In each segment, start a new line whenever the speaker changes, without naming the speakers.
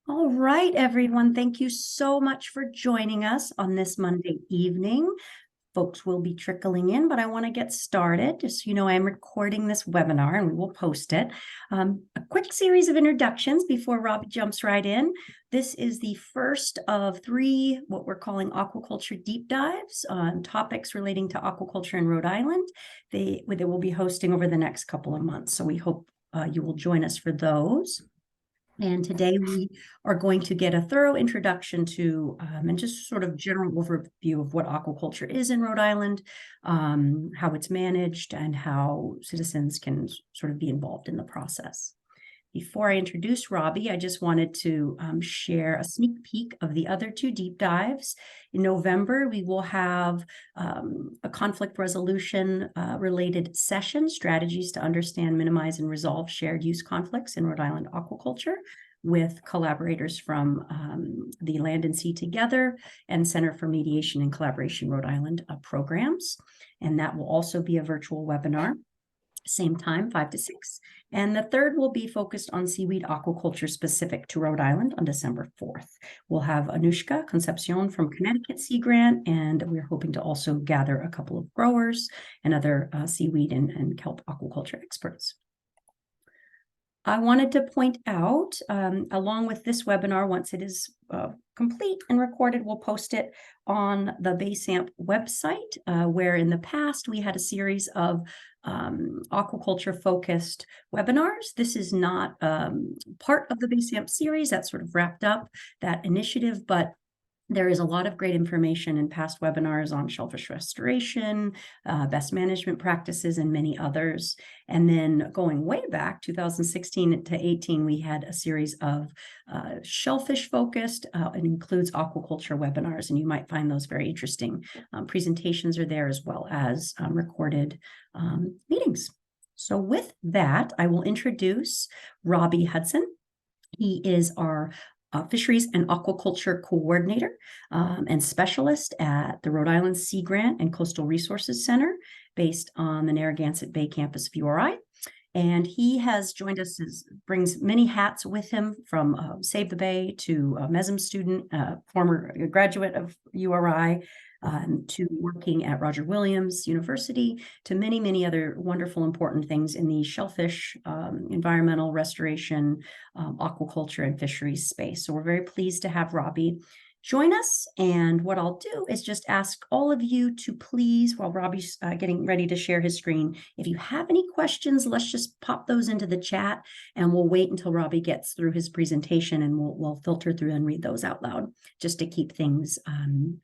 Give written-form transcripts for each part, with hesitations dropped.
All right, everyone. Thank you so much for joining us on this Monday evening. Folks will be trickling in, but I want to get started. Just so you know, I'm recording this webinar and we will post it. A quick series of introductions before Rob jumps right in. This is the first of 3, what we're calling aquaculture deep dives on topics relating to aquaculture in Rhode Island. They will be hosting over the next couple of months. So we hope you will join us for those. And today we are going to get a thorough introduction to and just sort of general overview of what aquaculture is in Rhode Island, how it's managed, and how citizens can sort of be involved in the process. Before I introduce Robbie, I just wanted to share a sneak peek of the other 2 deep dives. In November, we will have a conflict resolution related session, strategies to understand, minimize, and resolve shared use conflicts in Rhode Island aquaculture, with collaborators from the Land and Sea Together and Center for Mediation and Collaboration Rhode Island programs. And that will also be a virtual webinar. Same time, 5 to 6. And the third will be focused on seaweed aquaculture specific to Rhode Island on December 4th. We'll have Anushka Concepcion from Connecticut Sea Grant, and we're hoping to also gather a couple of growers and other seaweed and kelp aquaculture experts. I wanted to point out, along with this webinar, once it is complete and recorded, we'll post it on the BASAMP website, where in the past we had a series of aquaculture-focused webinars. This is not part of the BASAMP series. That sort of wrapped up that initiative, but there is a lot of great information in past webinars on shellfish restoration, best management practices, and many others. And then going way back, 2016 to 18, we had a series of shellfish focused. It includes aquaculture webinars, and you might find those very interesting. Presentations are there as well as recorded meetings. So with that, I will introduce Robbie Hudson. He is our Fisheries and Aquaculture Coordinator and Specialist at the Rhode Island Sea Grant and Coastal Resources Center, based on the Narragansett Bay campus of URI. And he has joined us, brings many hats with him, from Save the Bay to a MESM student, former graduate of URI, to working at Roger Williams University, to many, many other wonderful, important things in the shellfish, environmental restoration, aquaculture, and fisheries space. So we're very pleased to have Robbie join us. And what I'll do is just ask all of you to please, while Robbie's getting ready to share his screen, if you have any questions, let's just pop those into the chat, and we'll wait until Robbie gets through his presentation, and we'll filter through and read those out loud, just to keep things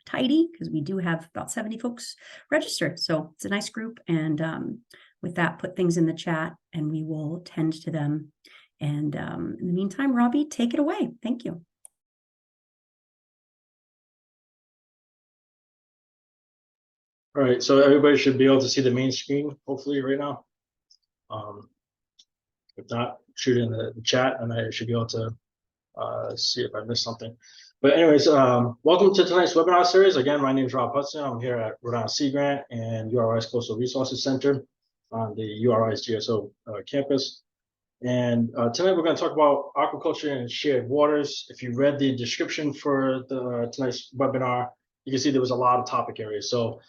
tidy, because we do have about 70 folks registered. So it's a nice group. And with that, put things in the chat and we will tend to them. And in the meantime, Robbie, take it away. Thank you.
All right, so everybody should be able to see the main screen, hopefully, right now. If not, shoot it in the chat, and I should be able to see if I missed something. But anyways, welcome to tonight's webinar series. Again, my name is Rob Hudson. I'm here at Rhode Island Sea Grant and URI's Coastal Resources Center on the URI's GSO campus. And tonight we're going to talk about aquaculture and shared waters. If you read the description for tonight's webinar, you can see there was a lot of topic areas. So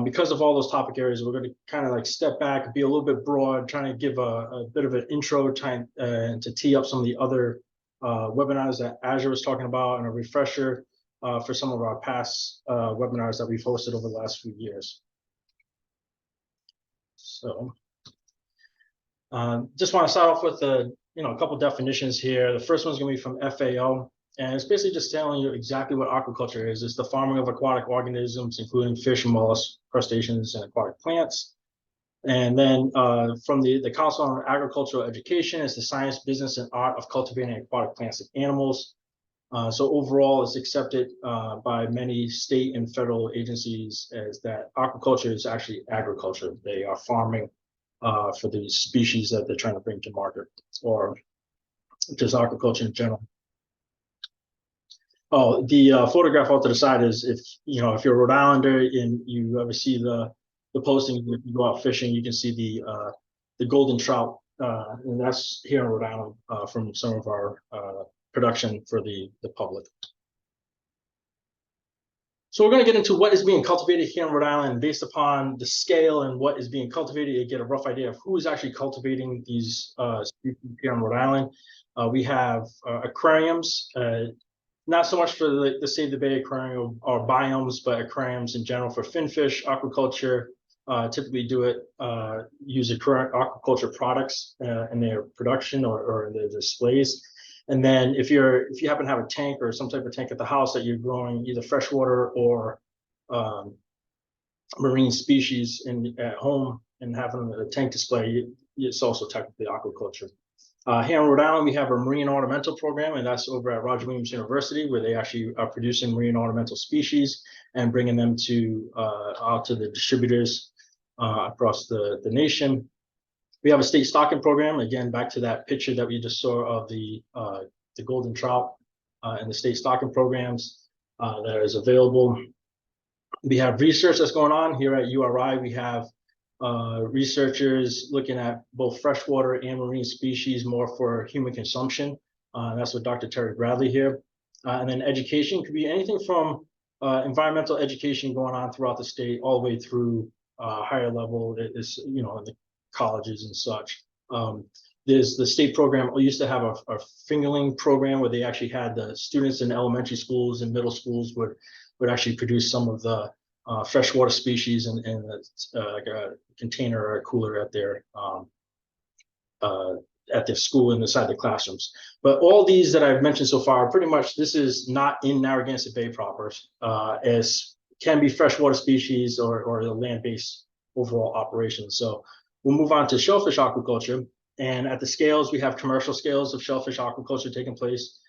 because of all those topic areas, we're going to kind of like step back, be a little bit broad, trying to give a bit of an intro, trying to tee up some of the other webinars that Azure was talking about, and a refresher for some of our past webinars that we've hosted over the last few years. So just want to start off with a couple definitions here. The first one's going to be from FAO. And it's basically just telling you exactly what aquaculture is. It's the farming of aquatic organisms, including fish, mollusks, crustaceans, and aquatic plants. And then from the Council on Agricultural Education, it's the science, business, and art of cultivating aquatic plants and animals. So overall, it's accepted by many state and federal agencies as that aquaculture is actually agriculture. They are farming for the species that they're trying to bring to market, or just aquaculture in general. Oh, the photograph off to the side is if you're a Rhode Islander and you ever see the posting, if you go out fishing, you can see the golden trout, and that's here in Rhode Island from some of our production for the public. So we're going to get into what is being cultivated here in Rhode Island. Based upon the scale and what is being cultivated, you get a rough idea of who is actually cultivating these species here in Rhode Island. We have aquariums, not so much for the Save the Bay aquarium or biomes, but aquariums in general for finfish, aquaculture. Typically use aquaculture products in their production or in their displays. And then if you happen to have a tank or some type of tank at the house that you're growing either freshwater or marine species at home and having a tank display, it's also technically aquaculture. Here in Rhode Island, we have a marine ornamental program, and that's over at Roger Williams University, where they actually are producing marine ornamental species and bringing them out to the distributors across the nation. We have a state stocking program, again, back to that picture that we just saw of the golden trout and the state stocking programs that is available. We have research that's going on here at URI. We have researchers looking at both freshwater and marine species more for human consumption. That's with Dr. Terry Bradley here. And then education could be anything from environmental education going on throughout the state all the way through higher level, in the colleges and such. There's the state program. We used to have a fingerling program where they actually had the students in elementary schools and middle schools would actually produce some of the freshwater species in like a container or a cooler at their school and inside the classrooms. But all these that I've mentioned so far, pretty much this is not in Narragansett Bay proper, as can be freshwater species or the land-based overall operations. So we'll move on to shellfish aquaculture. And at the scales, we have commercial scales of shellfish aquaculture taking place.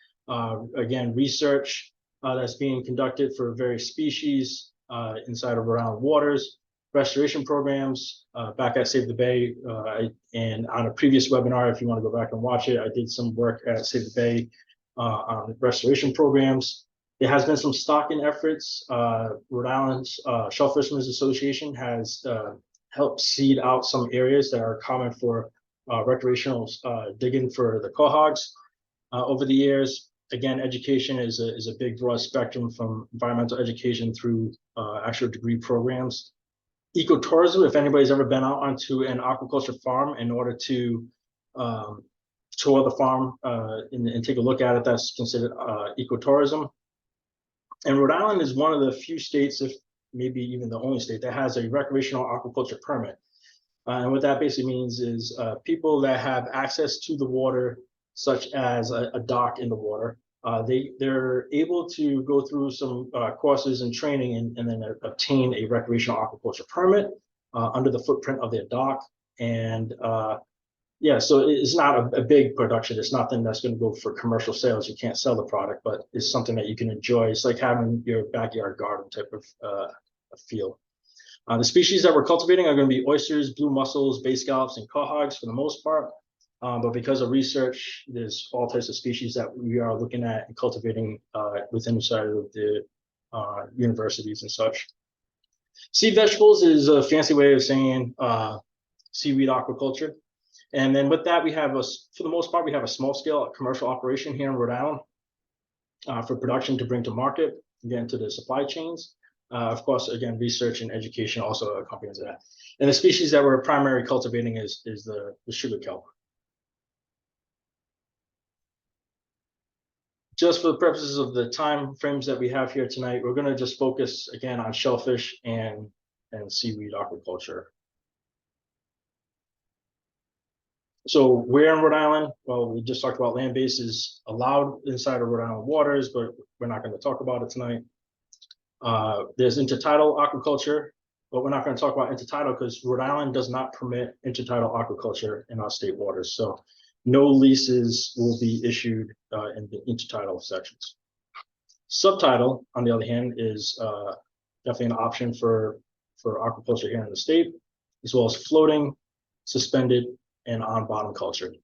Again, research that's being conducted for various species inside of Rhode Island waters, restoration programs back at Save the Bay. And on a previous webinar, if you want to go back and watch it, I did some work at Save the Bay on restoration programs. There has been some stocking efforts. Rhode Island's Shellfishermen's Association has helped seed out some areas that are common for recreational digging for the quahogs over the years. Again, education is a big broad spectrum from environmental education through actual degree programs. Ecotourism, if anybody's ever been out onto an aquaculture farm in order to tour the farm and take a look at it, that's considered ecotourism. And Rhode Island is one of the few states, if maybe even the only state, that has a recreational aquaculture permit. And what that basically means is people that have access to the water, such as a dock in the water, they're able to go through some courses and training and then obtain a recreational aquaculture permit under the footprint of their dock. And yeah, so it's not a big production. It's nothing that's going to go for commercial sales. You can't sell the product, but it's something that you can enjoy. It's like having your backyard garden type of feel. The species that we're cultivating are going to be oysters, blue mussels, bay scallops, and quahogs for the most part. But because of research, there's all types of species that we are looking at and cultivating within inside of the universities and such. Seed vegetables is a fancy way of saying seaweed aquaculture. And then with that, we have for the most part, we have a small scale commercial operation here in Rhode Island for production to bring to market, again, to the supply chains. Of course, again, research and education also accompanies that. And the species that we're primarily cultivating is the sugar kelp. Just for the purposes of the time frames that we have here tonight, we're going to just focus again on shellfish and seaweed aquaculture. So where in Rhode Island? Well, we just talked about land-based is allowed inside of Rhode Island waters, but we're not going to talk about it tonight. There's intertidal aquaculture, but we're not going to talk about intertidal because Rhode Island does not permit intertidal aquaculture in our state waters. So no leases will be issued in the intertidal sections. Subtidal, on the other hand, is definitely an option for aquaculture here in the state, as well as floating, suspended, and on bottom culture.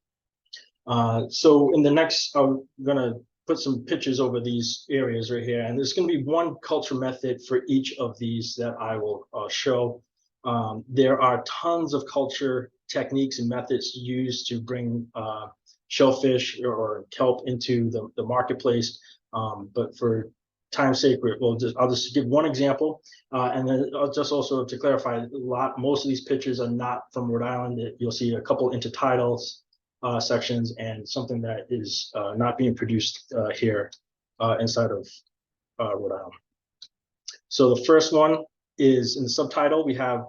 So in the next, I'm gonna put some pictures over these areas right here, and there's gonna be one culture method for each of these that I will show. There are tons of culture techniques and methods used to bring shellfish or kelp into the marketplace. But for time's sake, I'll just give one example, and then I'll just also to clarify, most of these pictures are not from Rhode Island. You'll see a couple intertidal sections and something that is not being produced here inside of Rhode Island. So the first one is in the subtitle. We have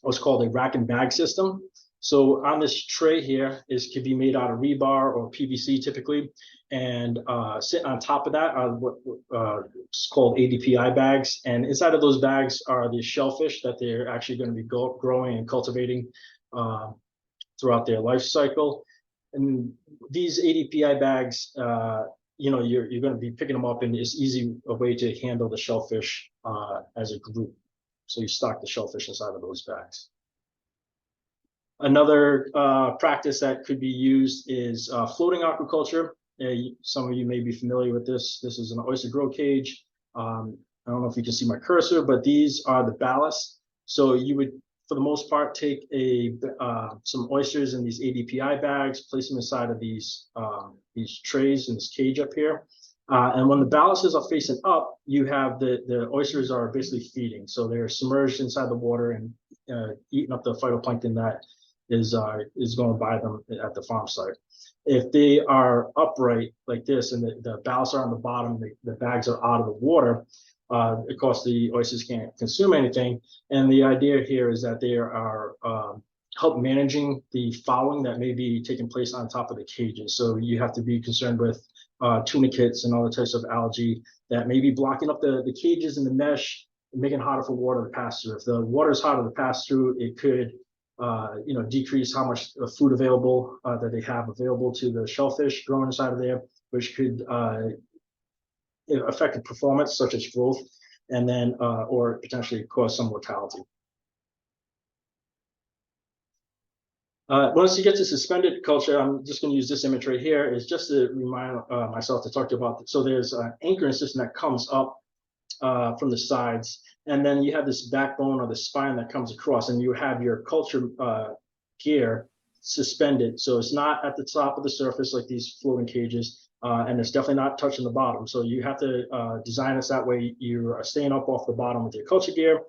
what's called a rack and bag system. So on this tray here could be made out of rebar or PVC typically, and sitting on top of that are what's called ADPI bags. And inside of those bags are the shellfish that they're actually going to be growing and cultivating throughout their life cycle. And these ADPI bags, you're going to be picking them up, and it's easy a way to handle the shellfish as a group. So you stock the shellfish inside of those bags. Another practice that could be used is floating aquaculture. Some of you may be familiar with this. This is an oyster grow cage. I don't know if you can see my cursor, but these are the ballast. So you would, for the most part, take some oysters in these ADPI bags, place them inside of these trays in this cage up here. And when the ballasts are facing up, you have the oysters are basically feeding. So they're submerged inside the water and eating up the phytoplankton that is going by them at the farm site. If they are upright like this and the ballasts are on the bottom, the bags are out of the water, of course the oysters can't consume anything. And the idea here is that they are help managing the fouling that may be taking place on top of the cages. So you have to be concerned with tunicates and other types of algae that may be blocking up the cages and the mesh, and making it harder for water to pass through. If the water is harder to pass through, it could decrease how much food available that they have available to the shellfish growing inside of there, which could affect the performance, such as growth, and then or potentially cause some mortality. Once you get to suspended culture, I'm just going to use this image right here, is just to remind myself to talk to you about. So there's an anchoring system that comes up from the sides, and then you have this backbone or the spine that comes across, and you have your culture gear suspended. So it's not at the top of the surface like these floating cages, and it's definitely not touching the bottom. So you have to design this that way you are staying up off the bottom with your culture gear.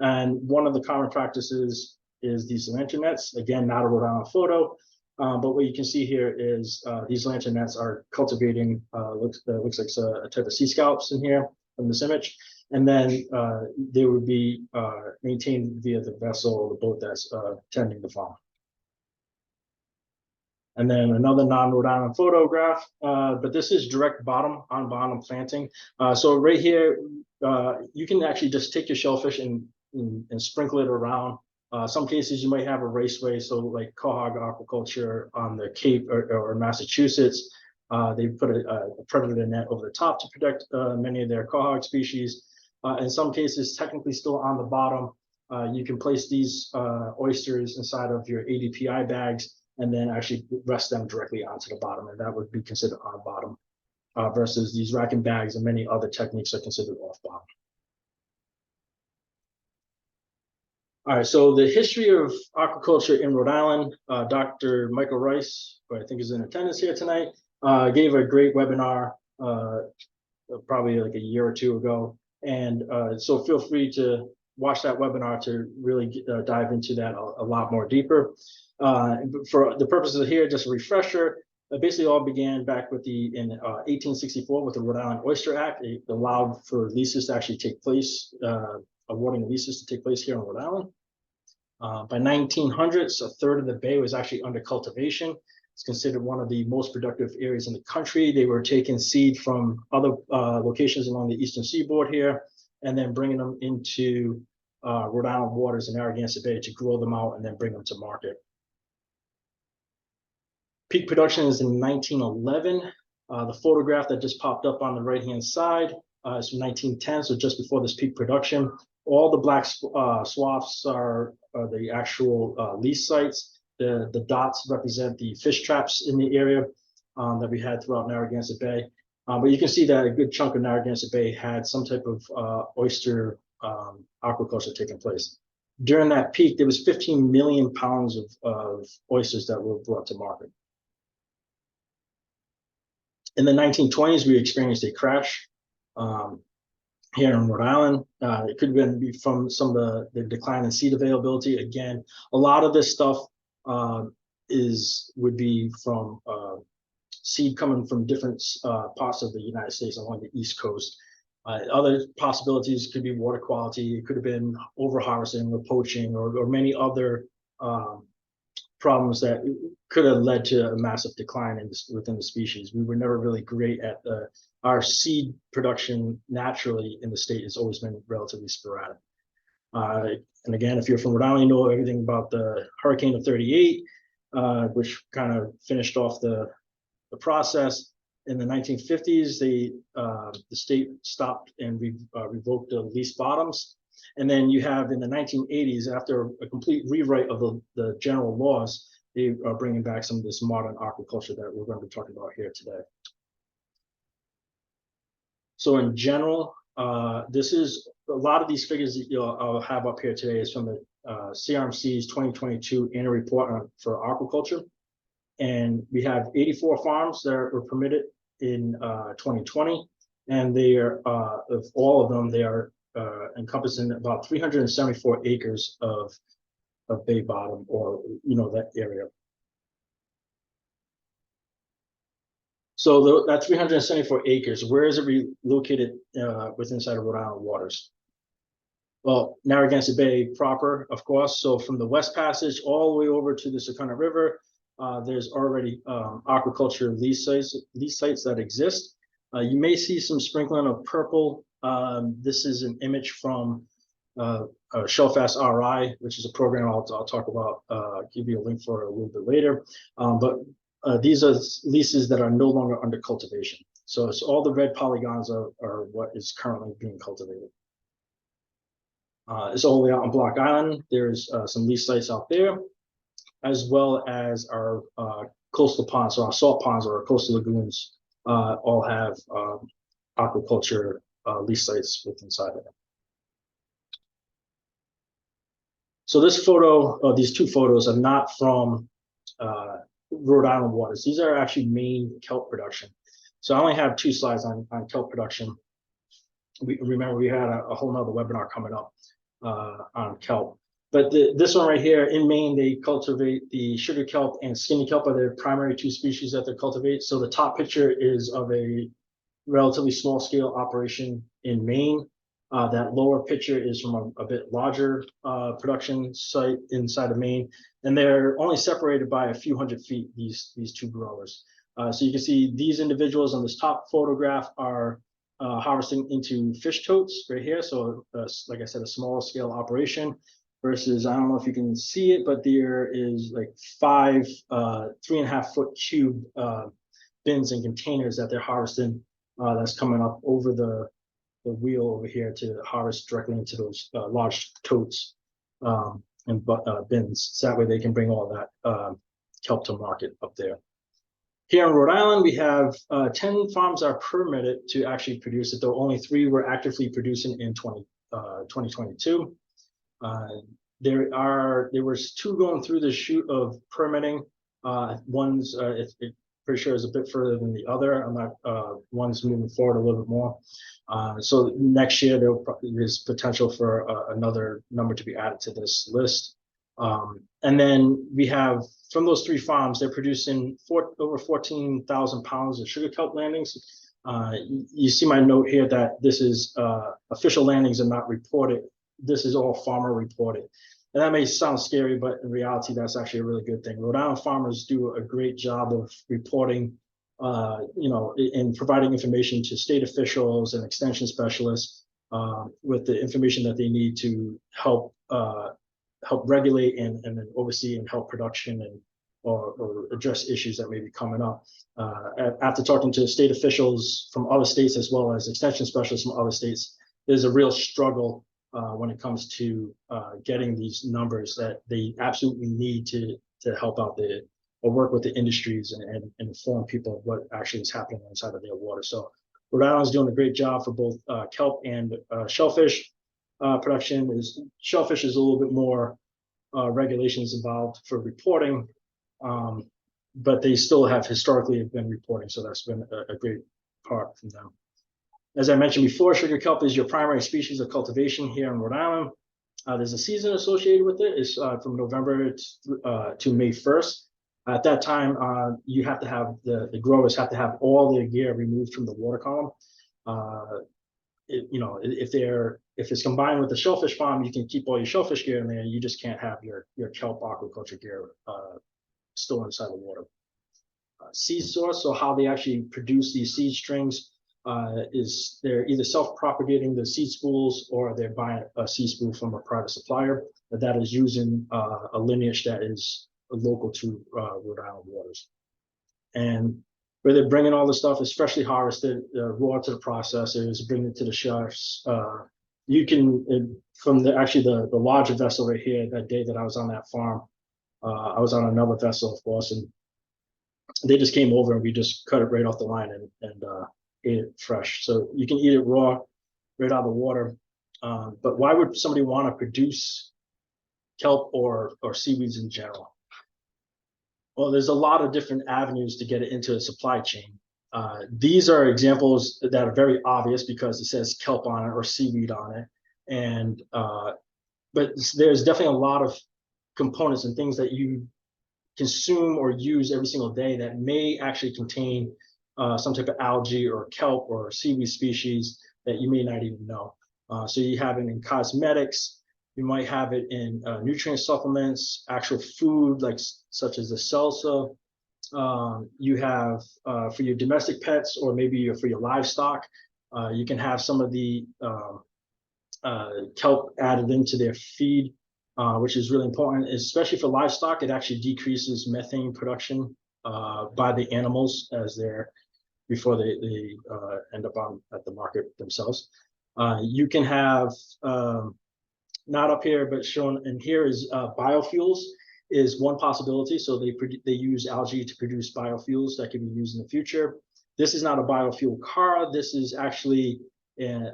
And one of the common practices is these lantern nets. Again, not a Rhode Island photo, but what you can see here is these lantern nets are cultivating, looks like a type of sea scallops in here from this image. And then they would be maintained via the vessel or the boat that's tending the farm. And then another non-Rhode Island photograph, but this is direct bottom planting. So right here, you can actually just take your shellfish and sprinkle it around. Some cases you might have a raceway, so like Quahog Aquaculture on the Cape or Massachusetts, they put a predator net over the top to protect many of their Quahog species. In some cases, technically still on the bottom, you can place these oysters inside of your ADPI bags and then actually rest them directly onto the bottom, and that would be considered on bottom, versus these racking bags and many other techniques are considered off bottom. All right, so the history of aquaculture in Rhode Island, Dr. Michael Rice, who I think is in attendance here tonight, gave a great webinar probably like a year or two ago. And so feel free to watch that webinar to really dive into that a lot more deeper. For the purposes of here, just a refresher, it basically all began back with in 1864 with the Rhode Island Oyster Act. It allowed for leases to actually take place, awarding leases to take place here in Rhode Island. By 1900s, a third of the bay was actually under cultivation. It's considered one of the most productive areas in the country. They were taking seed from other locations along the eastern seaboard here, and then bringing them into Rhode Island waters in Narragansett Bay to grow them out and then bring them to market. Peak production is in 1911. The photograph that just popped up on the right-hand side is from 1910, so just before this peak production. All the black swaths are the actual lease sites. The dots represent the fish traps in the area that we had throughout Narragansett Bay. But you can see that a good chunk of Narragansett Bay had some type of oyster aquaculture taking place. during that peak, there was 15 million pounds of oysters that were brought to market. In the 1920s, we experienced a crash here in Rhode Island. It could have been from some of the decline in seed availability. Again, a lot of this stuff would be from seed coming from different parts of the United States along the East Coast. Other possibilities could be water quality. It could have been over-harvesting or poaching or many other problems that could have led to a massive decline within the species. We were never really great at our seed production naturally in the state has always been relatively sporadic. And again, if you're from Rhode Island, you know everything about the hurricane of '38, which kind of finished off the process. In the 1950s, the state stopped and revoked the lease bottoms. And then you have in the 1980s, after a complete rewrite of the general laws, they are bringing back some of this modern aquaculture that we're going to be talking about here today. So in general, this is a lot of these figures that I'll have up here today is from the CRMC's 2022 annual report for aquaculture. And we have 84 farms that were permitted in 2020. And they are, of all of them, they are encompassing about 374 acres of bay bottom or, that area. So that 374 acres, where is it located within inside of Rhode Island waters? Well, Narragansett Bay proper, of course. So from the West Passage all the way over to the Secunda River, there's already aquaculture lease sites that exist. You may see some sprinkling of purple. This is an image from Shellfast RI, which is a program I'll talk about, give you a link for a little bit later. But these are leases that are no longer under cultivation. So it's all the red polygons are what is currently being cultivated. It's all the way out on Block Island. There's some lease sites out there, as well as our coastal ponds, so our salt ponds or our coastal lagoons all have aquaculture lease sites within inside of them. So this photo, or these two photos, are not from Rhode Island waters. These are actually Maine kelp production. So I only have 2 slides on kelp production. Remember, we had a whole nother webinar coming up on kelp. But this one right here in Maine, they cultivate the sugar kelp and skinny kelp are their primary 2 species that they cultivate. So the top picture is of a relatively small scale operation in Maine. That lower picture is from a bit larger production site inside of Maine, and they're only separated by a few hundred feet, these 2 growers. So you can see these individuals on this top photograph are harvesting into fish totes right here. So like I said, a smaller scale operation versus, I don't know if you can see it, but there is like 5 3.5 foot cube bins and containers that they're harvesting. That's coming up over the wheel over here to harvest directly into those large totes and bins. So that way they can bring all that kelp to market up there. Here in Rhode Island, we have 10 farms are permitted to actually produce it, though only 3 were actively producing in 2022. There was 2 going through the chute of permitting. One's pretty sure is a bit further than the other. I'm not one's moving forward a little bit more. So next year there's potential for another number to be added to this list. And then we have from those 3 farms, they're producing over 14,000 pounds of sugar kelp landings. You see my note here that this is official landings are not reported. This is all farmer reported. And that may sound scary, but in reality, that's actually a really good thing. Rhode Island farmers do a great job of reporting, and providing information to state officials and extension specialists with the information that they need to help regulate and then oversee and help production and or address issues that may be coming up. After talking to state officials from other states as well as extension specialists from other states, there's a real struggle when it comes to getting these numbers that they absolutely need to help out or work with the industries and inform people of what actually is happening inside of their water. So Rhode Island is doing a great job for both kelp and shellfish. production is shellfish is a little bit more regulations involved for reporting, but they still have historically been reporting, so that's been a great part from them. As I mentioned before, sugar kelp is your primary species of cultivation here in Rhode Island. There's a season associated with it. It's from November to May 1st. At that time, you have to have the growers have to have all their gear removed from the water column. If it's combined with the shellfish farm, you can keep all your shellfish gear in there. You just can't have your kelp aquaculture gear still inside the water. Seed source, so how they actually produce these seed strings is they're either self-propagating the seed spools or they're buying a seed spool from a private supplier that is using a lineage that is local to Rhode Island waters. And where they're bringing all the stuff is freshly harvested, raw to the processors, bring it to the chefs. You can, from the larger vessel right here, that day that I was on that farm, I was on another vessel, of course, and they just came over and we just cut it right off the line and ate it fresh. So you can eat it raw, right out of the water. But why would somebody want to produce kelp or seaweeds in general? Well, there's a lot of different avenues to get it into a supply chain. These are examples that are very obvious because it says kelp on it or seaweed on it. And but there's definitely a lot of components and things that you consume or use every single day that may actually contain some type of algae or kelp or seaweed species that you may not even know. So you have it in cosmetics, you might have it in nutrient supplements, actual food like such as the salsa. You have for your domestic pets or maybe for your livestock, you can have some of the kelp added into their feed, which is really important, especially for livestock. It actually decreases methane production by the animals before they end up at the market themselves. You can have, not up here, but shown in here is biofuels is one possibility. So they use algae to produce biofuels that can be used in the future. This is not a biofuel car. This is actually an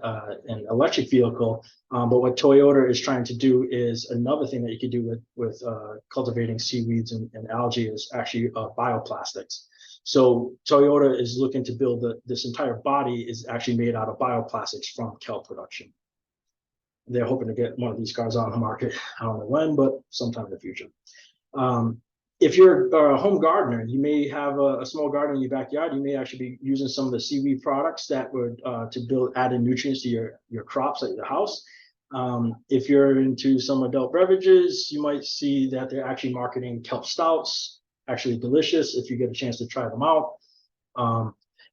electric vehicle. But what Toyota is trying to do is another thing that you could do with cultivating seaweeds and algae is actually bioplastics. So Toyota is looking to build this entire body is actually made out of bioplastics from kelp production. They're hoping to get one of these cars on the market. I don't know when, but sometime in the future. If you're a home gardener, you may have a small garden in your backyard. You may actually be using some of the seaweed products that would to add in nutrients to your crops at your house. If you're into some adult beverages, you might see that they're actually marketing kelp stouts. Actually delicious if you get a chance to try them out.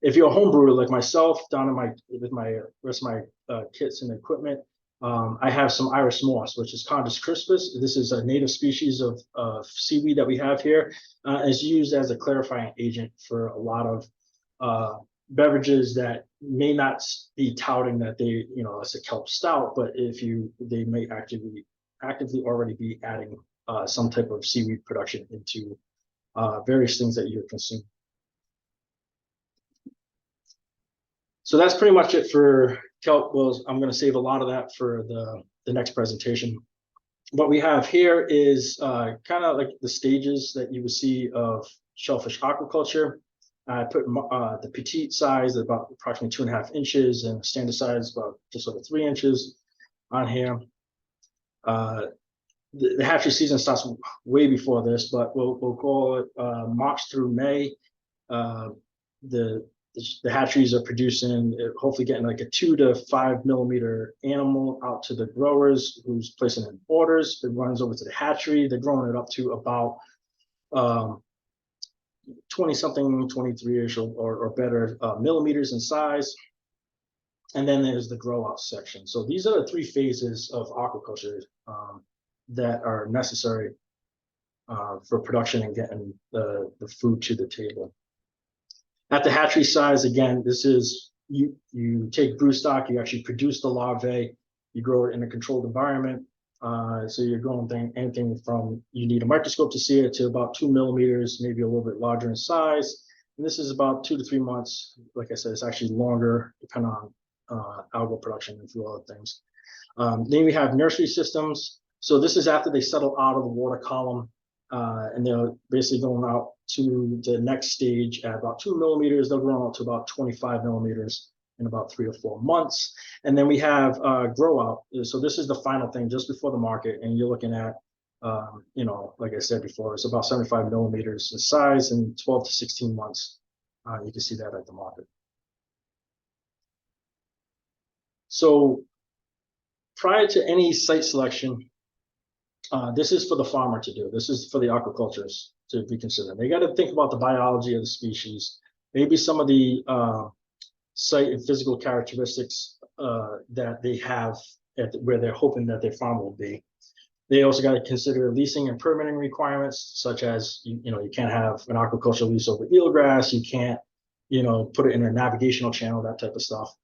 If you're a home brewer like myself, with my rest of my kits and equipment, I have some Irish moss, which is Condus crispus. This is a native species of seaweed that we have here. It's used as a clarifying agent for a lot of beverages that may not be touting that it's a kelp stout, but they may actively already be adding some type of seaweed production into various things that you consume. So that's pretty much it for kelp. Well, I'm going to save a lot of that for the next presentation. What we have here is kind of like the stages that you would see of shellfish aquaculture. I put the petite size at about approximately 2.5 inches and standard size about just over 3 inches on here. The hatchery season starts way before this, but we'll call it March through May. The hatcheries are producing, hopefully getting like a 2 to 5 millimeter animal out to the growers who's placing in orders. It runs over to the hatchery. They're growing it up to about 20-something, 23-ish or better millimeters in size. And then there's the grow out section. So these are the 3 phases of aquaculture that are necessary for production and getting the food to the table. At the hatchery size, again, this is you take broodstock, you actually produce the larvae, you grow it in a controlled environment. So you're growing anything from, you need a microscope to see it, to about 2 millimeters, maybe a little bit larger in size. And this is about 2 to 3 months. Like I said, it's actually longer, depending on algal production and a few other things. Then we have nursery systems. So this is after they settle out of the water column, and they're basically going out to the next stage at about 2 millimeters. They'll grow out to about 25 millimeters in about 3 or 4 months. And then we have grow out. So this is the final thing just before the market, and you're looking at, like I said before, it's about 75 millimeters in size and 12 to 16 months. You can see that at the market. So prior to any site selection, this is for the farmer to do. This is for the aquaculturists to be considered. They got to think about the biology of the species, maybe some of the site and physical characteristics that they have where they're hoping that their farm will be. They also got to consider leasing and permitting requirements, such as you can't have an aquaculture lease over eelgrass. You can't put it in a navigational channel, that type of stuff.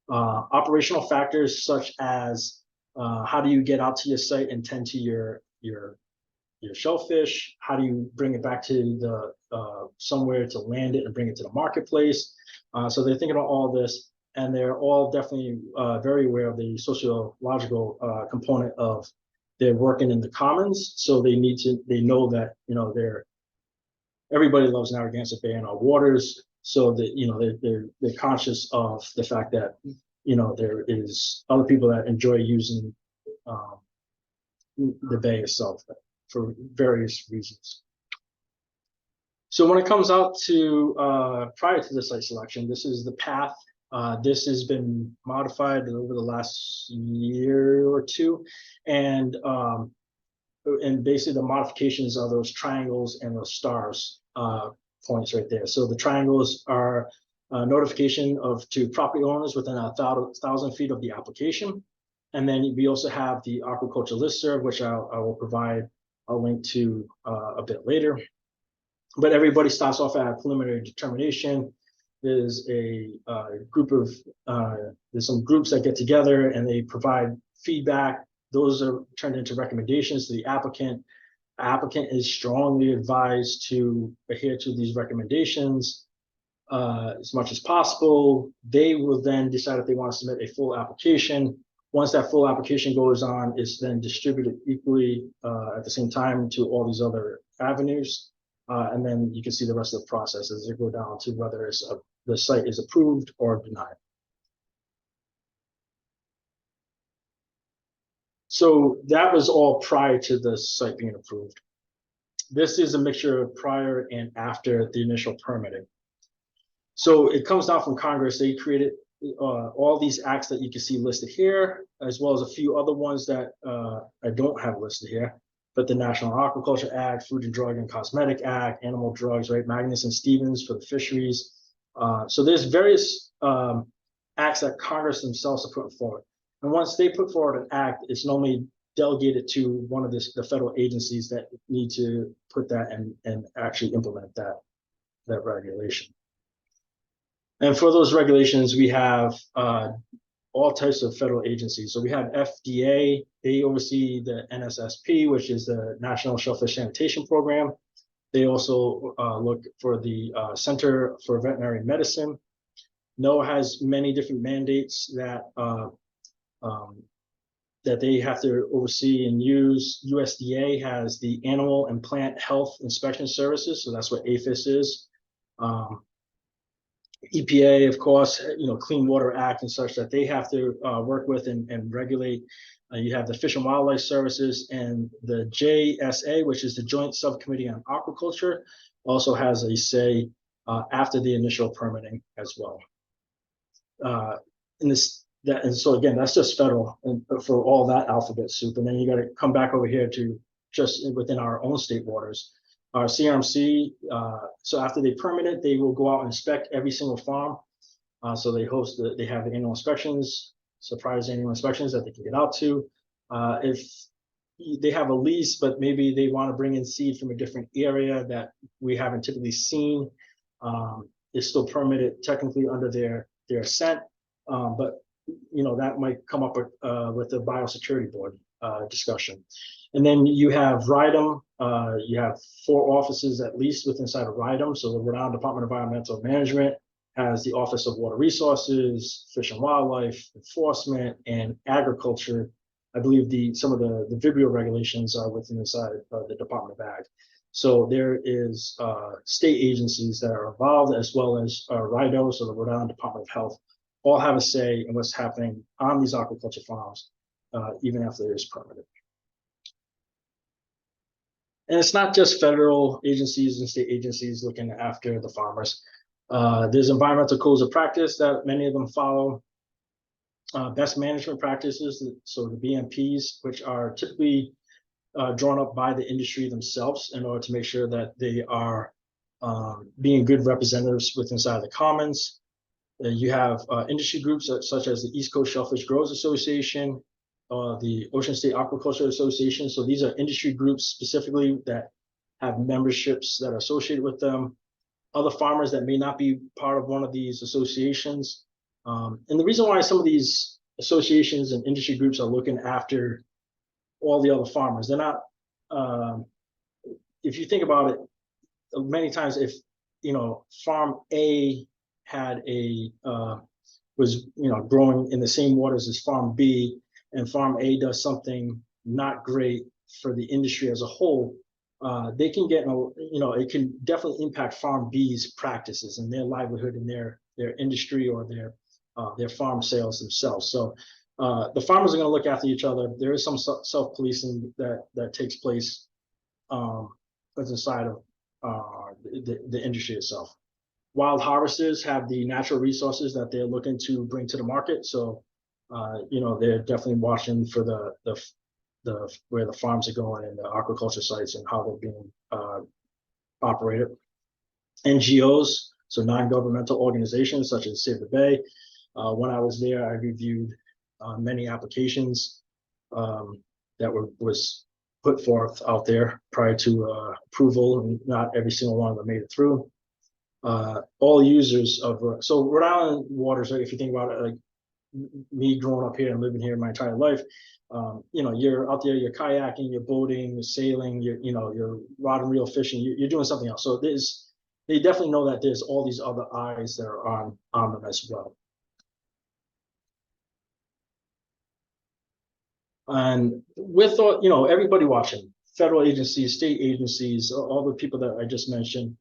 Operational factors such as how do you get out to your site and tend to your shellfish? How do you bring it back to the somewhere to land it and bring it to the marketplace? So they're thinking about all this, and they're all definitely very aware of the sociological component of they're working in the commons. So they know that everybody loves Narragansett Bay and our waters. So that they're conscious of the fact that there is other people that enjoy using the bay itself for various reasons. So when it comes out to prior to the site selection, this is the path. This has been modified over the last year or two, and basically the modifications are those triangles and those stars points right there. So the triangles are notification to property owners within 1,000 feet of the application. And then we also have the aquaculture listserv, which I will provide a link to a bit later. But everybody starts off at a preliminary determination. There's a group of, there's some groups that get together and they provide feedback. Those are turned into recommendations to the applicant. The applicant is strongly advised to adhere to these recommendations as much as possible. They will then decide if they want to submit a full application. Once that full application goes on, it's then distributed equally at the same time to all these other avenues. And then you can see the rest of the process as they go down to whether the site is approved or denied. So that was all prior to the site being approved. This is a mixture of prior and after the initial permitting. So it comes down from Congress. They created all these acts that you can see listed here, as well as a few other ones that I don't have listed here. But the National Aquaculture Act, Food and Drug and Cosmetic Act, Animal Drugs, right? Magnuson-Stevens for the fisheries. So there's various acts that Congress themselves are putting forward. And once they put forward an act, it's normally delegated to one of the federal agencies that need to put that and actually implement that regulation. And for those regulations, we have all types of federal agencies. So we have FDA, they oversee the NSSP, which is the National Shellfish Sanitation Program. They also look for the Center for Veterinary Medicine. NOAA has many different mandates that they have to oversee and use. USDA has the Animal and Plant Health Inspection Services, so that's what APHIS is. EPA, of course, Clean Water Act and such that they have to work with and regulate. You have the Fish and Wildlife Services, and the JSA, which is the Joint Subcommittee on Aquaculture, also has a say after the initial permitting as well. And so again, that's just federal and for all that alphabet soup. And then you got to come back over here to just within our own state waters. Our CRMC, so after they permit it, they will go out and inspect every single farm. So they have the annual inspections, surprise annual inspections that they can get out to. If they have a lease, but maybe they want to bring in seed from a different area that we haven't typically seen, it's still permitted technically under their scent, but that might come up with the biosecurity board discussion. And then you have RIDEM. You have 4 offices at least inside of RIDEM. So the Rhode Island Department of Environmental Management has the Office of Water Resources, Fish and Wildlife, Enforcement, and Agriculture. I believe some of the Vibrio regulations are within inside the Department of Ag. So there is state agencies that are involved, as well as RIDO, so the Rhode Island Department of Health, all have a say in what's happening on these aquaculture farms, even after it is permitted. And it's not just federal agencies and state agencies looking after the farmers. There's environmental codes of practice that many of them follow. Best management practices, so the BMPs, which are typically drawn up by the industry themselves in order to make sure that they are being good representatives with inside the commons. You have industry groups such as the East Coast Shellfish Growers Association, the Ocean State Aquaculture Association. So these are industry groups specifically that have memberships that are associated with them. Other farmers that may not be part of one of these associations. And the reason why some of these associations and industry groups are looking after all the other farmers, they're not, if you think about it, many times if, farm A had was growing in the same waters as farm B, and farm A does something not great for the industry as a whole, they can get, it can definitely impact farm B's practices and their livelihood and their industry or their farm sales themselves. So the farmers are going to look after each other. There is some self-policing that takes place inside of the industry itself. Wild harvesters have the natural resources that they're looking to bring to the market. So, they're definitely watching for the where the farms are going and the aquaculture sites and how they're being operated. NGOs, so non-governmental organizations such as Save the Bay. When I was there, I reviewed many applications that was put forth out there prior to approval, and not every single one of them made it through. All users of so Rhode Island waters, if you think about it, like me growing up here and living here my entire life, you're out there, you're kayaking, you're boating, you're sailing, you're rod and reel fishing, you're doing something else. So they definitely know that there's all these other eyes that are on them as well. And with everybody watching, federal agencies, state agencies, all the people that I just mentioned,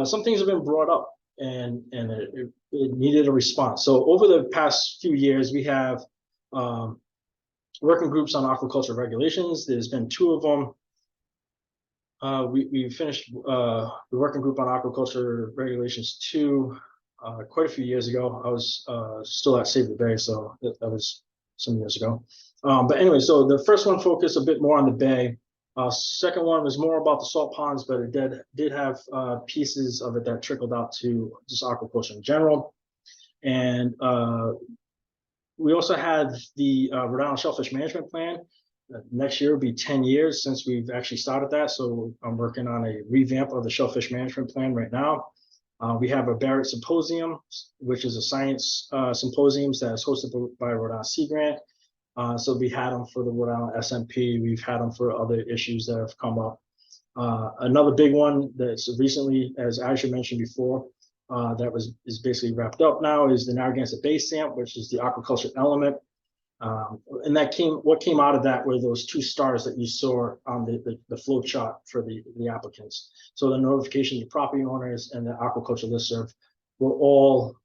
some things have been brought up and it needed a response. So over the past few years, we have working groups on aquaculture regulations. There's been 2 of them. We finished the working group on aquaculture regulations 2 quite a few years ago. I was still at Save the Bay, so that was some years ago. But anyway, so the first one focused a bit more on the bay. Second one was more about the salt ponds, but it did have pieces of it that trickled out to just aquaculture in general. And we also had the Rhode Island Shellfish Management Plan. Next year will be 10 years since we've actually started that. So I'm working on a revamp of the Shellfish Management Plan right now. We have a Barrett Symposium, which is a science symposium that is hosted by Rhode Island Sea Grant. So we had them for the Rhode Island SMP. We've had them for other issues that have come up. Another big one that's recently, as Azure mentioned before, that is basically wrapped up now is the Narragansett Bay Stamp, which is the aquaculture element. And what came out of that were those 2 stars that you saw on the flow chart for the applicants. So the notification to property owners and the aquaculture listserv were all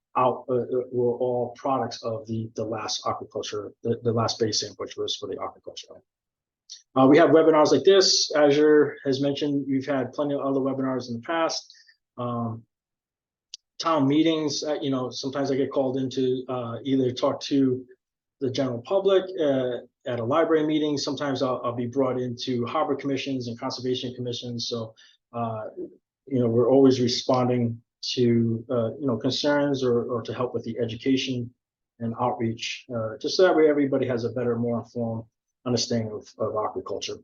products of the last aquaculture, the last base stamp, which was for the aquaculture. We have webinars like this. Azure has mentioned we've had plenty of other webinars in the past. Town meetings, sometimes I get called into either talk to the general public at a library meeting. Sometimes I'll be brought into harbor commissions and conservation commissions. So, we're always responding to, concerns or to help with the education and outreach, just so that way everybody has a better, more informed understanding of aquaculture.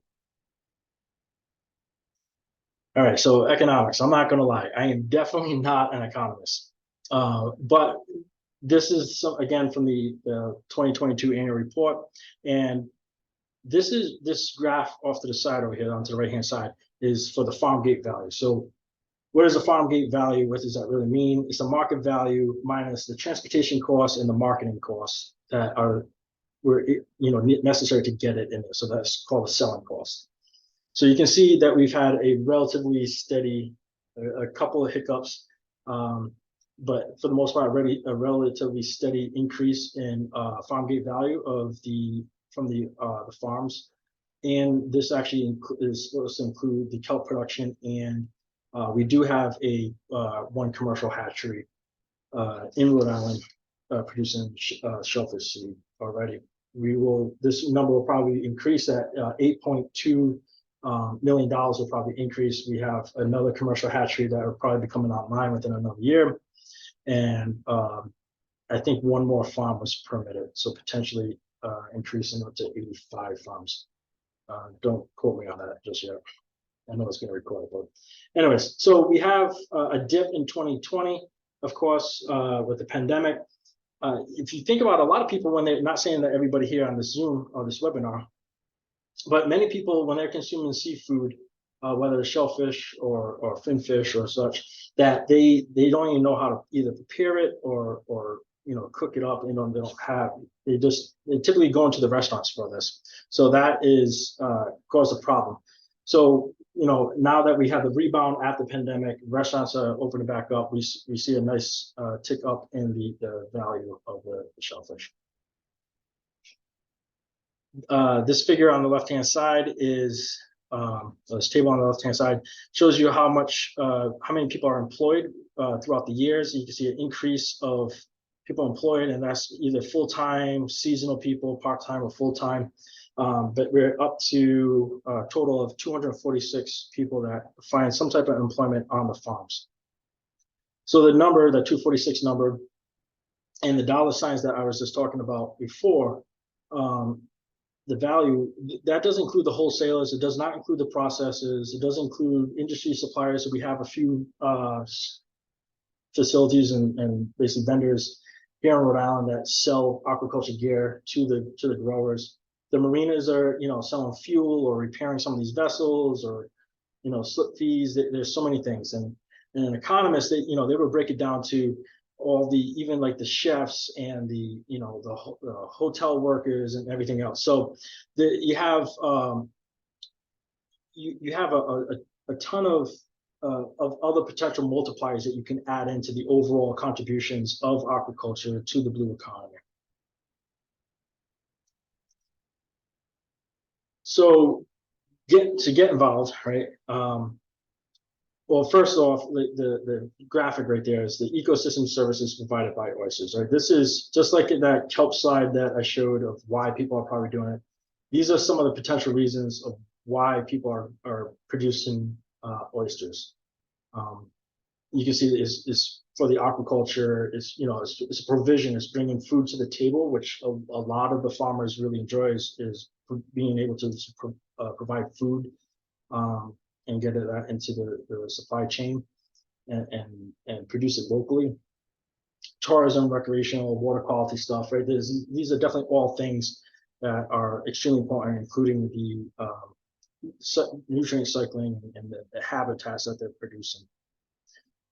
All right, so economics, I'm not going to lie, I am definitely not an economist, but this is again from the 2022 annual report, and this graph off to the side over here, onto the right-hand side, is for the farm gate value. So what is the farm gate value? What does that really mean? It's the market value minus the transportation costs and the marketing costs that were necessary to get it in there. So that's called the selling cost. So you can see that we've had a relatively steady, a couple of hiccups, but for the most part, already a relatively steady increase in farm gate value from the farms. And this actually is supposed to include the kelp production, and we do have one commercial hatchery in Rhode Island producing shellfish seed already. This number will probably increase at $8.2 million will probably increase. We have another commercial hatchery that will probably be coming online within another year. And I think one more farm was permitted, so potentially increasing up to 85 farms. Don't quote me on that just yet. I know it's going to record, but anyways, so we have a dip in 2020, of course, with the pandemic. If you think about a lot of people, when they're not saying that everybody here on this Zoom or this webinar, but many people, when they're consuming seafood, whether it's shellfish or finfish or such, that they don't even know how to either prepare it or cook it up. They typically go into the restaurants for this. So that is caused a problem. So now that we have the rebound after the pandemic, restaurants are opening back up. We see a nice tick up in the value of the shellfish. This figure on the left-hand side is this table on the left-hand side shows you how many people are employed throughout the years. You can see an increase of people employed, and that's either full-time, seasonal people, part-time, or full-time. But we're up to a total of 246 people that find some type of employment on the farms. So the 246 number, and the dollar signs that I was just talking about before, the value, that does include the wholesalers. It does not include the processors. It does include industry suppliers. So we have a few facilities and basically vendors here in Rhode Island that sell aquaculture gear to the growers. The marinas are, selling fuel or repairing some of these vessels, or, slip fees. There's so many things. And an economist, they would break it down to all even like the chefs and the hotel workers and everything else. So you have a ton of other potential multipliers that you can add into the overall contributions of aquaculture to the blue economy. So to get involved, right? Well, first off, the graphic right there is the ecosystem services provided by oysters, right? This is just like that kelp slide that I showed of why people are probably doing it. These are some of the potential reasons of why people are producing oysters. You can see is for the aquaculture, it's a provision, it's bringing food to the table, which a lot of the farmers really enjoy is being able to provide food and get it into the supply chain and produce it locally. Tourism, recreational, water quality stuff, right? These are definitely all things that are extremely important, including the nutrient cycling and the habitats that they're producing.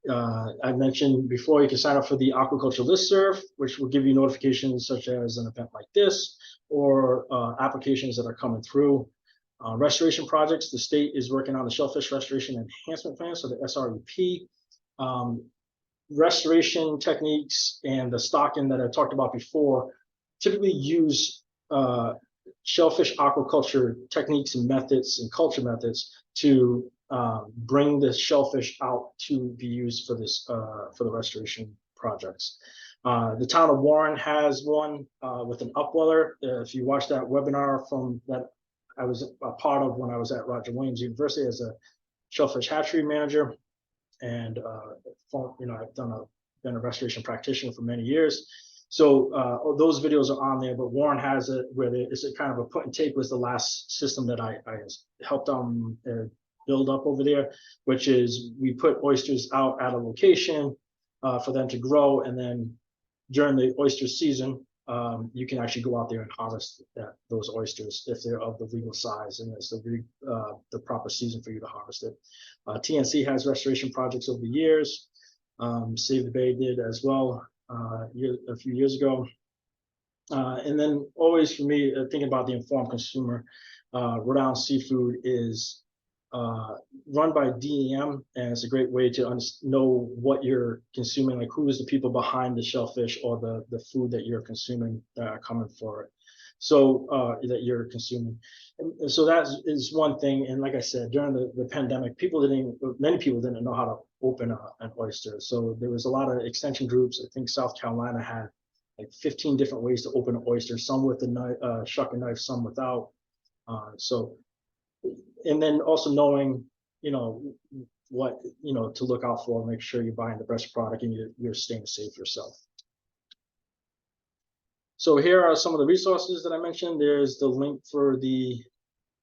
I mentioned before, you can sign up for the aquaculture listserv, which will give you notifications such as an event like this, or applications that are coming through. Restoration projects, the state is working on the Shellfish Restoration Enhancement Plan, so the SREP. Restoration techniques and the stocking that I talked about before typically use shellfish aquaculture techniques and methods and culture methods to bring the shellfish out to be used for the restoration projects. The town of Warren has one with an upweller. If you watch that webinar from that I was a part of when I was at Roger Williams University as a shellfish hatchery manager, and I've been a restoration practitioner for many years. So those videos are on there, but Warren has it where it's a kind of a put and take was the last system that I helped build up over there, which is we put oysters out at a location for them to grow, and then during the oyster season, you can actually go out there and harvest those oysters if they're of the legal size and it's the proper season for you to harvest it. TNC has restoration projects over the years. Save the Bay did as well a few years ago. And then always for me, thinking about the informed consumer, Rhode Island Seafood is run by DEM, and it's a great way to know what you're consuming, like who is the people behind the shellfish or the food that you're consuming that are coming for it. So that you're consuming. And so that is one thing. And like I said, during the pandemic, many people didn't know how to open an oyster. So there was a lot of extension groups. I think South Carolina had like 15 different ways to open an oyster, some with a knife, shuck and knife, some without. And then also knowing, what, to look out for, make sure you're buying the best product and you're staying safe yourself. So here are some of the resources that I mentioned. There's the link for the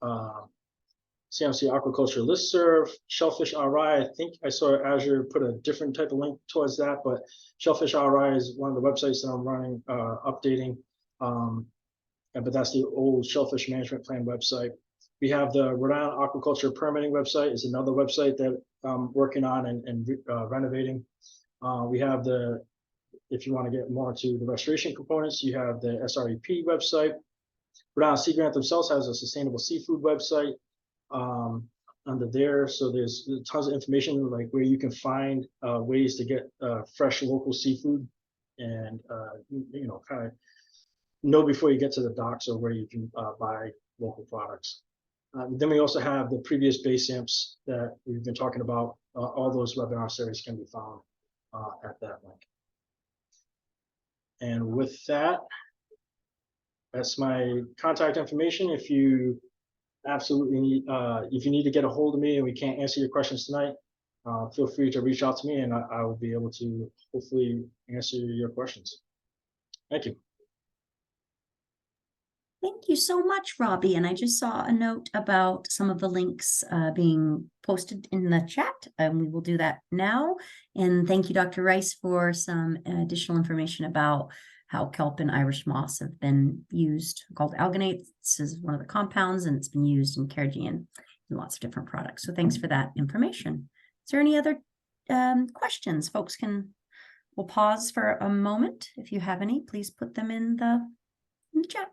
CMC Aquaculture listserv, Shellfish RI. I think I saw Azure put a different type of link towards that, but Shellfish RI is one of the websites that I'm running, updating. But that's the old Shellfish Management Plan website. We have the Rhode Island Aquaculture Permitting website, is another website that I'm working on and renovating. We have if you want to get more into the restoration components, you have the SREP website. Rhode Island Sea Grant themselves has a sustainable seafood website under there. So there's tons of information like where you can find ways to get fresh local seafood and, kind of know before you get to the docks or where you can buy local products. Then we also have the previous base amps that we've been talking about. All those webinar series can be found at that link. And with that, that's my contact information. If you absolutely need, if you need to get a hold of me and we can't answer your questions tonight, feel free to reach out to me and I will be able to hopefully answer your questions. Thank you.
Thank you so much, Robbie. And I just saw a note about some of the links being posted in the chat, and we will do that now. And thank you, Dr. Rice, for some additional information about how kelp and Irish moss have been used, called alginate. This is one of the compounds, and it's been used in Carignan in lots of different products. So thanks for that information. Is there any other questions? Folks we'll pause for a moment. If you have any, please put them in the chat.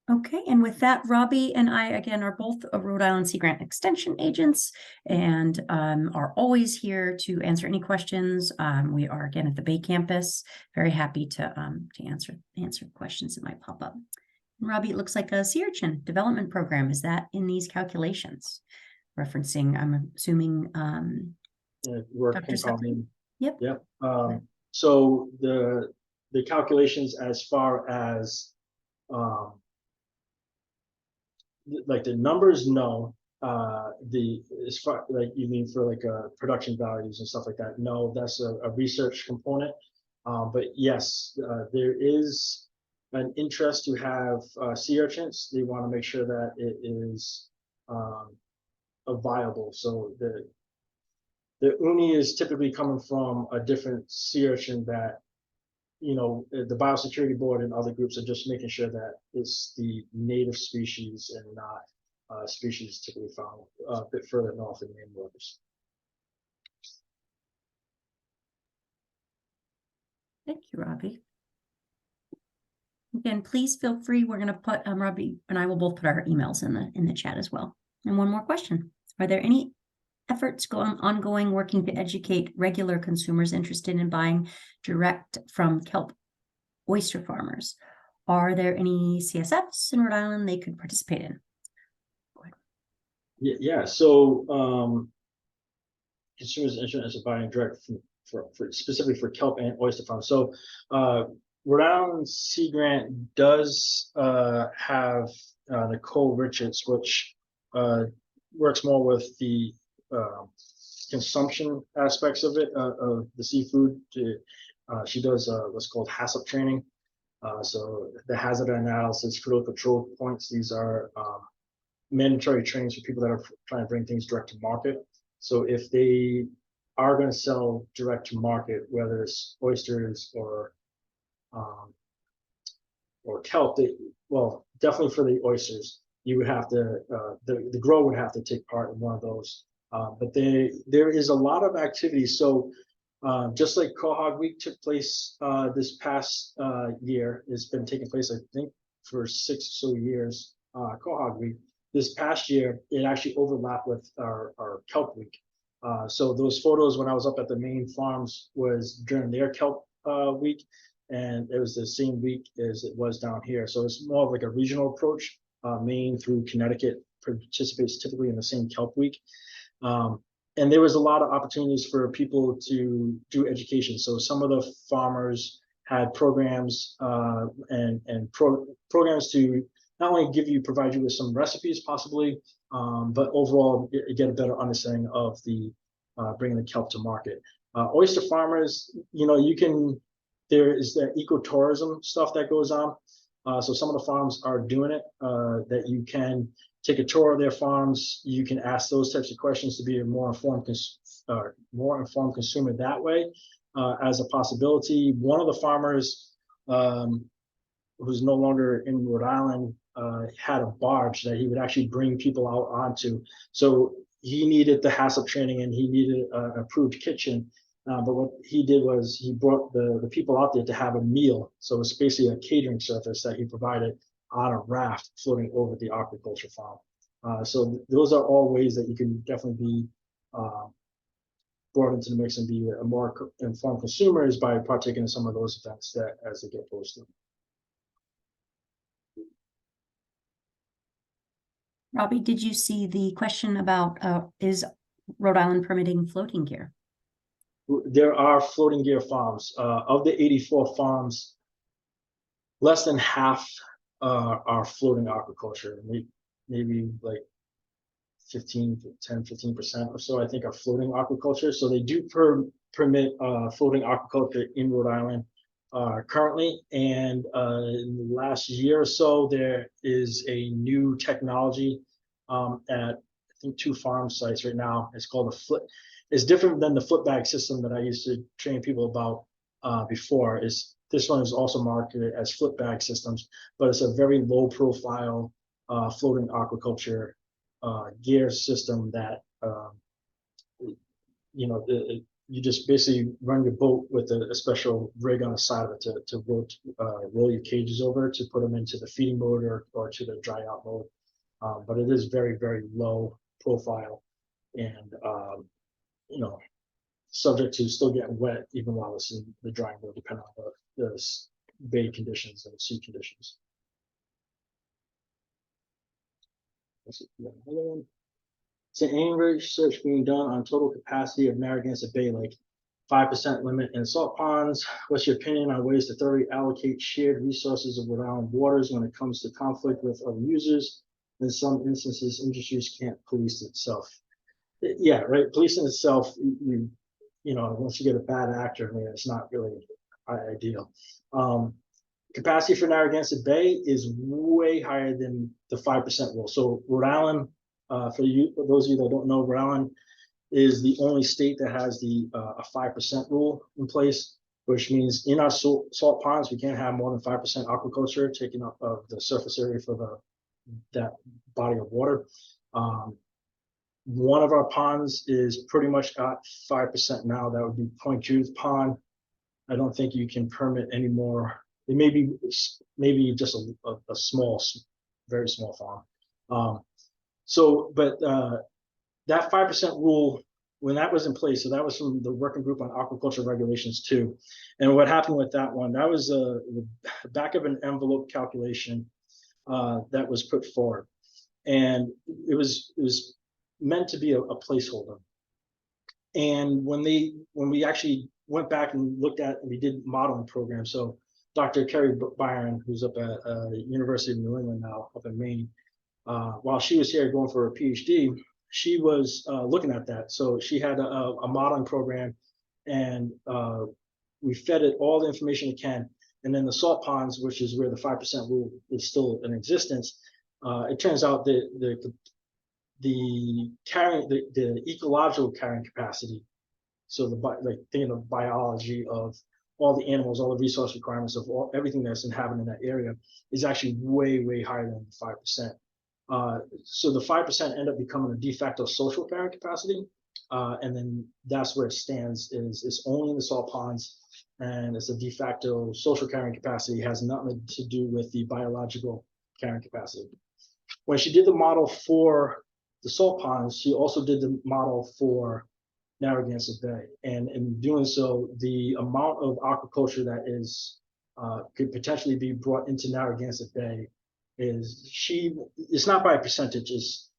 Okay, and with that, Robbie and I, again, are both Rhode Island Sea Grant Extension agents and are always here to answer any questions. We are, again, at the Bay campus, very happy to answer questions that might pop up. And Robbie, it looks like a sea urchin development program. Is that in these calculations? Referencing, I'm assuming,
Dr.
Yep.
Yep. So the calculations as far as like the numbers, no. As far like you mean for like production values and stuff like that, no, that's a research component. But yes, there is an interest to have sea urchins. They want to make sure that it is viable. So the uni is typically coming from a different sea urchin that, the biosecurity board and other groups are just making sure that it's the native species and not species typically found a bit further north in main waters.
Thank you, Robbie. Again, please feel free. We're going to put Robbie and I will both put our emails in the chat as well. And one more question: are there any efforts ongoing working to educate regular consumers interested in buying direct from kelp oyster farmers? Are there any CSFs in Rhode Island they could participate in? Go ahead.
Yeah. So consumers interested in buying direct for specifically for kelp and oyster farms. So Rhode Island Sea Grant does have Nicole Richards, which works more with the consumption aspects of it, of the seafood. She does what's called HACCP training. So the hazard analysis, critical control points, these are mandatory trainings for people that are trying to bring things direct to market. So if they are going to sell direct to market, whether it's oysters or kelp, well, definitely for the oysters, you would have to, the grower would have to take part in one of those. But there is a lot of activity. So just like Quahog Week took place this past year, it's been taking place, I think, for 6 or so years, Quahog Week. This past year, it actually overlapped with our Kelp Week. So those photos when I was up at the Maine farms was during their Kelp Week, and it was the same week as it was down here. So it's more of like a regional approach. Maine through Connecticut participates typically in the same Kelp Week. And there was a lot of opportunities for people to do education. So some of the farmers had programs programs to not only provide you with some recipes possibly, but overall get a better understanding of the bringing the kelp to market. Oyster farmers, there is that ecotourism stuff that goes on. So some of the farms are doing it, that you can take a tour of their farms. You can ask those types of questions to be a more informed consumer that way, as a possibility. One of the farmers who's no longer in Rhode Island had a barge that he would actually bring people out onto. So he needed the HACCP training and he needed an approved kitchen. But what he did was he brought the people out there to have a meal. So it's basically a catering service that he provided on a raft floating over the aquaculture farm. So those are all ways that you can definitely be brought into the mix and be a more informed consumer is by partaking in some of those events that as they get posted.
Robbie, did you see the question about is Rhode Island permitting floating gear?
There are floating gear farms. Of the 84 farms, less than half are floating aquaculture. Maybe like 15% or so, I think, are floating aquaculture. So they do permit floating aquaculture in Rhode Island currently. And in the last year or so, there is a new technology at, I think, 2 farm sites right now. It's called a flip. It's different than the flip bag system that I used to train people about before. This one is also marketed as flip bag systems, but it's a very low profile floating aquaculture gear system that you just basically run your boat with a special rig on the side of it to roll your cages over to put them into the feeding mode or to the dry out mode. But it is very, very low profile and subject to still getting wet even while it's in the drying mode, depending on the bay conditions and sea conditions. It's any research being done on total capacity of Narragansett Bay, like 5% limit in salt ponds. What's your opinion on ways to thoroughly allocate shared resources of Rhode Island waters when it comes to conflict with other users? In some instances, industries can't police itself. Yeah, right. Policing itself, once you get a bad actor, I mean, it's not really ideal. Capacity for Narragansett Bay is way higher than the 5% rule. So Rhode Island, for those of you that don't know, Rhode Island is the only state that has a 5% rule in place, which means in our salt ponds, we can't have more than 5% aquaculture taking up of the surface area for that body of water. One of our ponds is pretty much at 5% now. That would be Point Judith Pond. I don't think you can permit any more. It may be maybe just a small, very small farm. But that 5% rule, when that was in place, so that was from the working group on aquaculture regulations too. And what happened with that one, that was the back of an envelope calculation that was put forward. And it was meant to be a placeholder. And when we actually went back and looked at, we did modeling programs. So Dr. Kerry Byron, who's up at University of New England now, up in Maine, while she was here going for her PhD, she was looking at that. So she had a modeling program, and we fed it all the information it can. And then the salt ponds, which is where the 5% rule is still in existence, it turns out that the ecological carrying capacity, so like thinking of biology of all the animals, all the resource requirements of everything that's inhabited in that area, is actually way higher than 5%. So the 5% end up becoming a de facto social carrying capacity, and then that's where it stands. It's only in the salt ponds, and it's a de facto social carrying capacity. It has nothing to do with the biological carrying capacity. When she did the model for the salt ponds, she also did the model for Narragansett Bay, and in doing so, the amount of aquaculture that is could potentially be brought into Narragansett Bay it's not by percentages.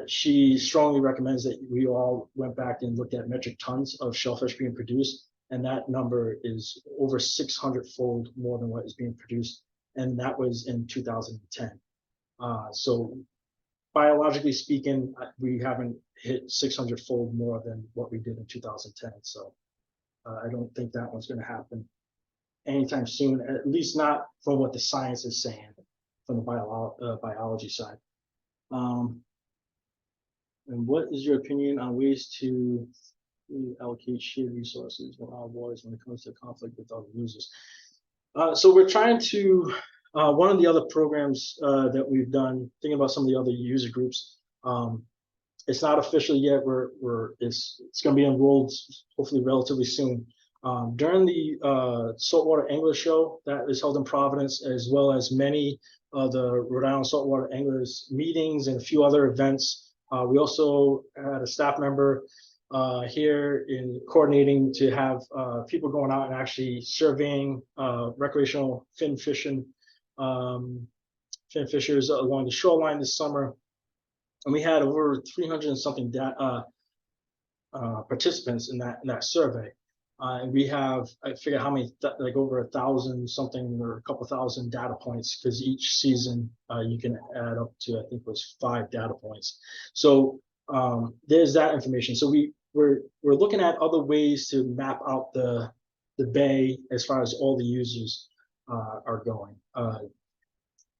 She strongly recommends that we all went back and looked at metric tons of shellfish being produced, and that number is over 600-fold more than what is being produced, and that was in 2010. So biologically speaking, we haven't hit 600-fold more than what we did in 2010. So I don't think that one's going to happen anytime soon, at least not from what the science is saying from the biology side. And what is your opinion on ways to allocate shared resources in our waters when it comes to conflict with other users? So we're trying to, one of the other programs that we've done, thinking about some of the other user groups, it's not official yet. It's going to be enrolled hopefully relatively soon. During the Saltwater Angler Show that is held in Providence, as well as many of the Rhode Island Saltwater Anglers meetings and a few other events, we also had a staff member here in coordinating to have people going out and actually surveying recreational fin fishers along the shoreline this summer. And we had over 300 and something participants in that survey. And we have, I forget how many, like over 1,000 something or a couple thousand data points, because each season you can add up to, I think it was 5 data points. So there's that information. So we're looking at other ways to map out the bay as far as all the users are going.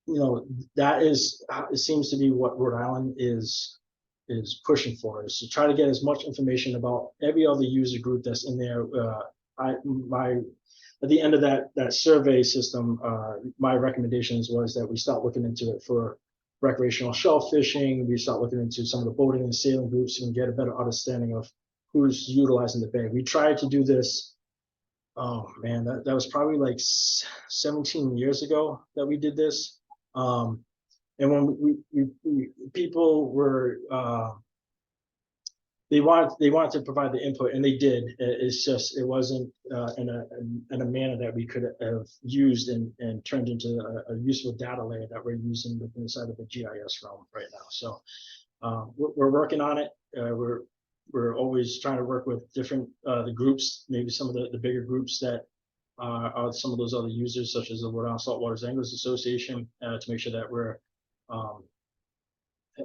You know, it seems to be what Rhode Island is pushing for, is to try to get as much information about every other user group that's in there. At the end of that survey system, my recommendations was that we start looking into it for recreational shell fishing. We start looking into some of the boating and sailing groups and get a better understanding of who's utilizing the bay. We tried to do this. Oh man, that was probably like 17 years ago that we did this. And when people were they wanted to provide the input, and they did. It's just it wasn't in a manner that we could have used and turned into a useful data layer that we're using inside of the GIS realm right now. So we're working on it. We're always trying to work with different the groups, maybe some of the bigger groups that are some of those other users, such as the Rhode Island Saltwater Anglers Association, to make sure that we're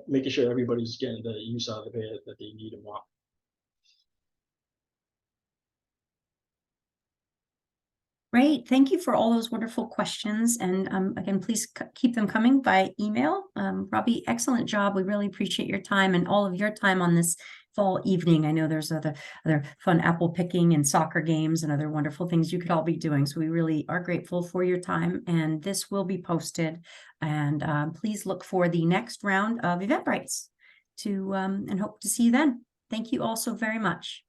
making sure everybody's getting the use out of the bay that they need and want.
Great. Thank you for all those wonderful questions. And again, please keep them coming by email. Robbie, excellent job. We really appreciate your time and all of your time on this fall evening. I know there's other fun apple picking and soccer games and other wonderful things you could all be doing. So we really are grateful for your time, and this will be posted. And please look for the next round of Eventbrites and hope to see you then. Thank you all so very much.